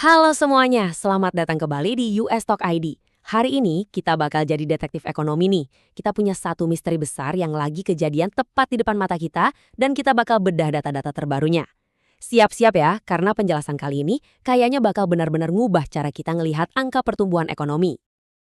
Halo semuanya, selamat datang kembali di US Talk ID. Hari ini kita bakal jadi detektif ekonomi nih. Kita punya satu misteri besar yang lagi kejadian tepat di depan mata kita dan kita bakal bedah data-data terbarunya. Siap-siap ya, karena penjelasan kali ini kayaknya bakal benar-benar ngubah cara kita ngelihat angka pertumbuhan ekonomi.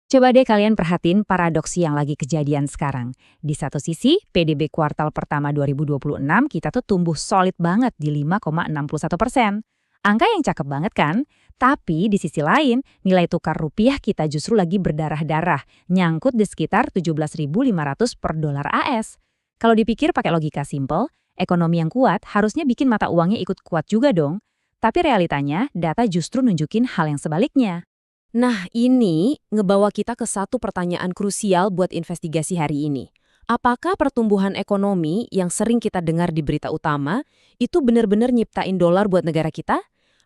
Coba deh kalian perhatiin paradoks yang lagi kejadian sekarang. Di satu sisi, PDB kuartal pertama 2026 kita tuh tumbuh solid banget di 5,61%. Angka yang cakep banget kan? Tapi di sisi lain, nilai tukar rupiah kita justru lagi berdarah-darah, nyangkut di sekitar 17.500 per dolar AS. Kalau dipikir pakai logika simple, ekonomi yang kuat harusnya bikin mata uangnya ikut kuat juga dong. Tapi realitanya, data justru nunjukin hal yang sebaliknya. Nah, ini ngebawa kita ke satu pertanyaan krusial buat investigasi hari ini. Apakah pertumbuhan ekonomi yang sering kita dengar di berita utama itu benar-benar nyiptain dolar buat negara kita?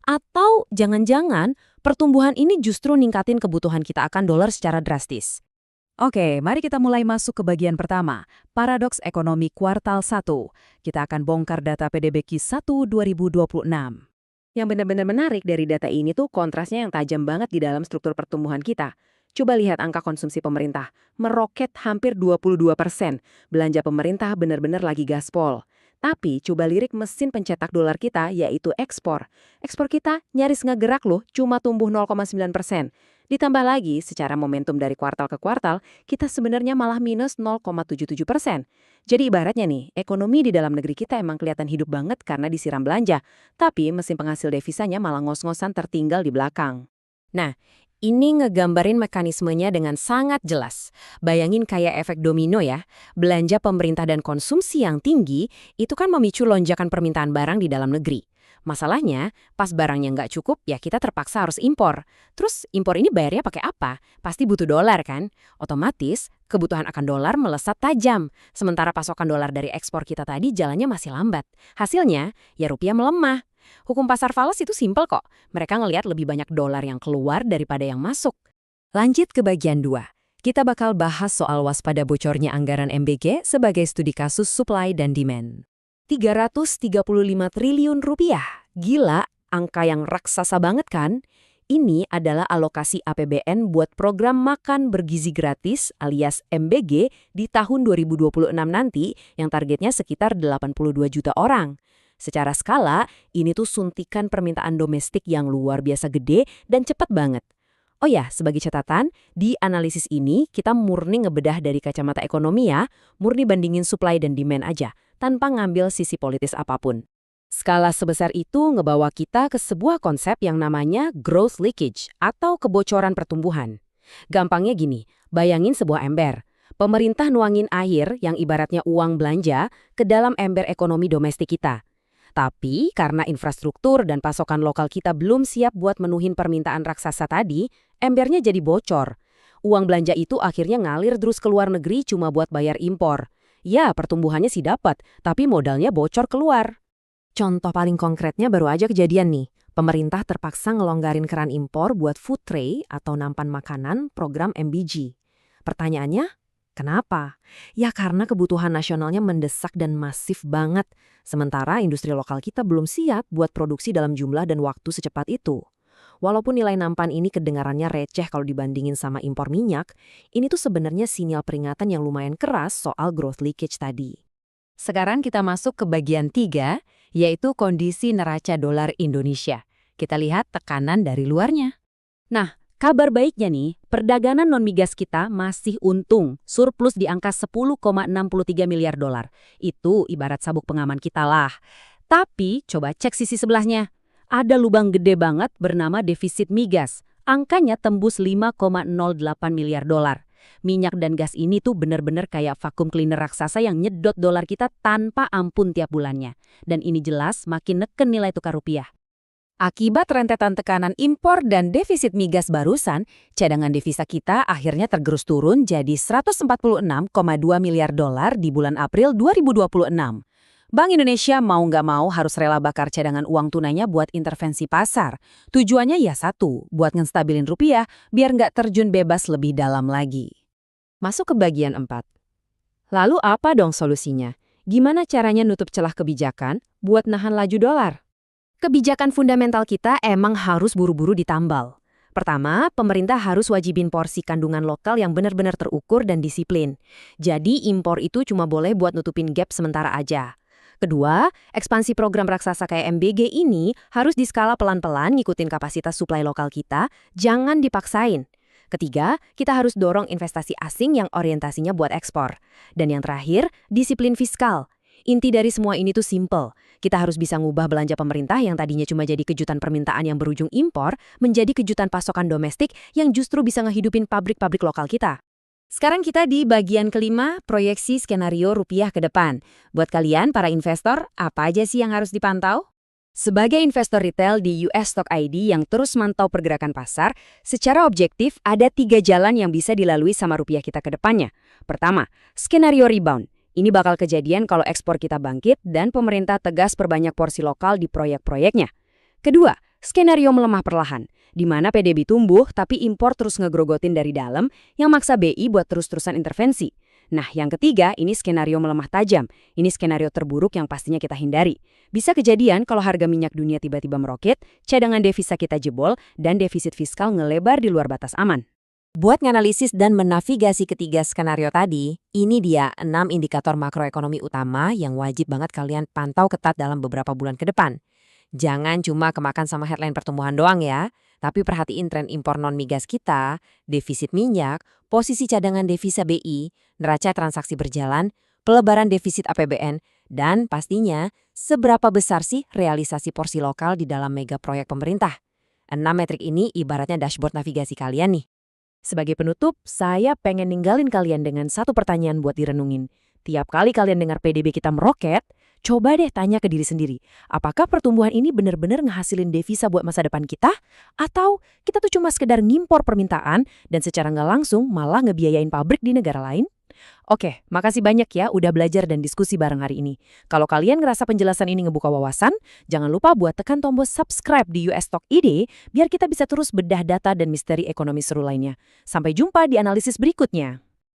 Atau jangan-jangan pertumbuhan ini justru ningkatin kebutuhan kita akan dolar secara drastis? Oke, mari kita mulai masuk ke bagian pertama, paradoks ekonomi kuartal 1. Kita akan bongkar data PDB Q1 2026. Yang benar-benar menarik dari data ini tuh kontrasnya yang tajam banget di dalam struktur pertumbuhan kita. Coba lihat angka konsumsi pemerintah, meroket hampir 22%. Belanja pemerintah benar-benar lagi gaspol. Tapi coba lirik mesin pencetak dolar kita, yaitu ekspor. Ekspor kita nyaris ngegerak loh, cuma tumbuh 0,9%. Ditambah lagi, secara momentum dari kuartal ke kuartal, kita sebenarnya malah minus 0,77%. Jadi ibaratnya nih, ekonomi di dalam negeri kita emang kelihatan hidup banget karena disiram belanja. Tapi mesin penghasil devisanya malah ngos-ngosan tertinggal di belakang. Nah, ini ngegambarin mekanismenya dengan sangat jelas. Bayangin kayak efek domino ya. Belanja pemerintah dan konsumsi yang tinggi itu kan memicu lonjakan permintaan barang di dalam negeri. Masalahnya, pas barangnya nggak cukup, ya kita terpaksa harus impor. Terus impor ini bayarnya pakai apa? Pasti butuh dolar kan? Otomatis, kebutuhan akan dolar melesat tajam. Sementara pasokan dolar dari ekspor kita tadi jalannya masih lambat. Hasilnya, ya rupiah melemah. Hukum pasar falas itu simpel kok. Mereka ngelihat lebih banyak dolar yang keluar daripada yang masuk. Lanjut ke bagian 2. Kita bakal bahas soal waspada bocornya anggaran MBG sebagai studi kasus supply dan demand. 335 triliun rupiah. Gila, angka yang raksasa banget kan? Ini adalah alokasi APBN buat program makan bergizi gratis alias MBG di tahun 2026 nanti yang targetnya sekitar 82 juta orang. Secara skala, ini tuh suntikan permintaan domestik yang luar biasa gede dan cepat banget. Oh ya, sebagai catatan, di analisis ini kita murni ngebedah dari kacamata ekonomi ya, murni bandingin supply dan demand aja, tanpa ngambil sisi politis apapun. Skala sebesar itu ngebawa kita ke sebuah konsep yang namanya growth leakage atau kebocoran pertumbuhan. Gampangnya gini, bayangin sebuah ember. Pemerintah nuangin air yang ibaratnya uang belanja ke dalam ember ekonomi domestik kita. Tapi karena infrastruktur dan pasokan lokal kita belum siap buat menuhin permintaan raksasa tadi, embernya jadi bocor. Uang belanja itu akhirnya ngalir terus ke luar negeri cuma buat bayar impor. Ya, pertumbuhannya sih dapat, tapi modalnya bocor keluar. Contoh paling konkretnya baru aja kejadian nih. Pemerintah terpaksa ngelonggarin keran impor buat food tray atau nampan makanan program MBG. Pertanyaannya, kenapa? Ya karena kebutuhan nasionalnya mendesak dan masif banget. Sementara industri lokal kita belum siap buat produksi dalam jumlah dan waktu secepat itu. Walaupun nilai nampan ini kedengarannya receh kalau dibandingin sama impor minyak, ini tuh sebenarnya sinyal peringatan yang lumayan keras soal growth leakage tadi. Sekarang kita masuk ke bagian 3, yaitu kondisi neraca dolar Indonesia. Kita lihat tekanan dari luarnya. Nah, kabar baiknya nih, perdagangan non-migas kita masih untung, surplus di angka 10,63 miliar dolar. Itu ibarat sabuk pengaman kita lah. Tapi coba cek sisi sebelahnya. Ada lubang gede banget bernama defisit migas. Angkanya tembus 5,08 miliar dolar. Minyak dan gas ini tuh bener-bener kayak vakum cleaner raksasa yang nyedot dolar kita tanpa ampun tiap bulannya. Dan ini jelas makin neken nilai tukar rupiah. Akibat rentetan tekanan impor dan defisit migas barusan, cadangan devisa kita akhirnya tergerus turun jadi 146,2 miliar dolar di bulan April 2026. Bank Indonesia mau nggak mau harus rela bakar cadangan uang tunainya buat intervensi pasar. Tujuannya ya satu, buat ngestabilin rupiah biar nggak terjun bebas lebih dalam lagi. Masuk ke bagian 4. Lalu apa dong solusinya? Gimana caranya nutup celah kebijakan buat nahan laju dolar? Kebijakan fundamental kita emang harus buru-buru ditambal. Pertama, pemerintah harus wajibin porsi kandungan lokal yang benar-benar terukur dan disiplin. Jadi impor itu cuma boleh buat nutupin gap sementara aja. Kedua, ekspansi program raksasa kayak MBG ini harus diskala pelan-pelan ngikutin kapasitas suplai lokal kita, jangan dipaksain. Ketiga, kita harus dorong investasi asing yang orientasinya buat ekspor. Dan yang terakhir, disiplin fiskal. Inti dari semua ini tuh simple. Kita harus bisa ngubah belanja pemerintah yang tadinya cuma jadi kejutan permintaan yang berujung impor, menjadi kejutan pasokan domestik yang justru bisa ngehidupin pabrik-pabrik lokal kita. Sekarang kita di bagian kelima, proyeksi skenario rupiah ke depan. Buat kalian, para investor, apa aja sih yang harus dipantau? Sebagai investor retail di US Stock ID yang terus mantau pergerakan pasar, secara objektif ada 3 jalan yang bisa dilalui sama rupiah kita ke depannya. Pertama, skenario rebound. Ini bakal kejadian kalau ekspor kita bangkit dan pemerintah tegas perbanyak porsi lokal di proyek-proyeknya. Kedua, skenario melemah perlahan, di mana PDB tumbuh tapi impor terus ngegrogotin dari dalam yang maksa BI buat terus-terusan intervensi. Nah, yang ketiga, ini skenario melemah tajam. Ini skenario terburuk yang pastinya kita hindari. Bisa kejadian kalau harga minyak dunia tiba-tiba meroket, cadangan devisa kita jebol, dan defisit fiskal ngelebar di luar batas aman. Buat nganalisis dan menavigasi ketiga skenario tadi, ini dia 6 indikator makroekonomi utama yang wajib banget kalian pantau ketat dalam beberapa bulan ke depan. Jangan cuma kemakan sama headline pertumbuhan doang ya, tapi perhatiin tren impor non-migas kita, defisit minyak, posisi cadangan devisa BI, neraca transaksi berjalan, pelebaran defisit APBN, dan pastinya seberapa besar sih realisasi porsi lokal di dalam mega proyek pemerintah. 6 metrik ini ibaratnya dashboard navigasi kalian nih. Sebagai penutup, saya pengen ninggalin kalian dengan satu pertanyaan buat direnungin. Tiap kali kalian dengar PDB kita meroket, coba deh tanya ke diri sendiri, apakah pertumbuhan ini benar-benar ngehasilin devisa buat masa depan kita? Atau kita tuh cuma sekedar ngimpor permintaan dan secara nggak langsung malah ngebiayain pabrik di negara lain? Oke, makasih banyak ya udah belajar dan diskusi bareng hari ini. Kalau kalian ngerasa penjelasan ini ngebuka wawasan, jangan lupa buat tekan tombol subscribe di US Stock ID biar kita bisa terus bedah data dan misteri ekonomi seru lainnya. Sampai jumpa di analisis berikutnya.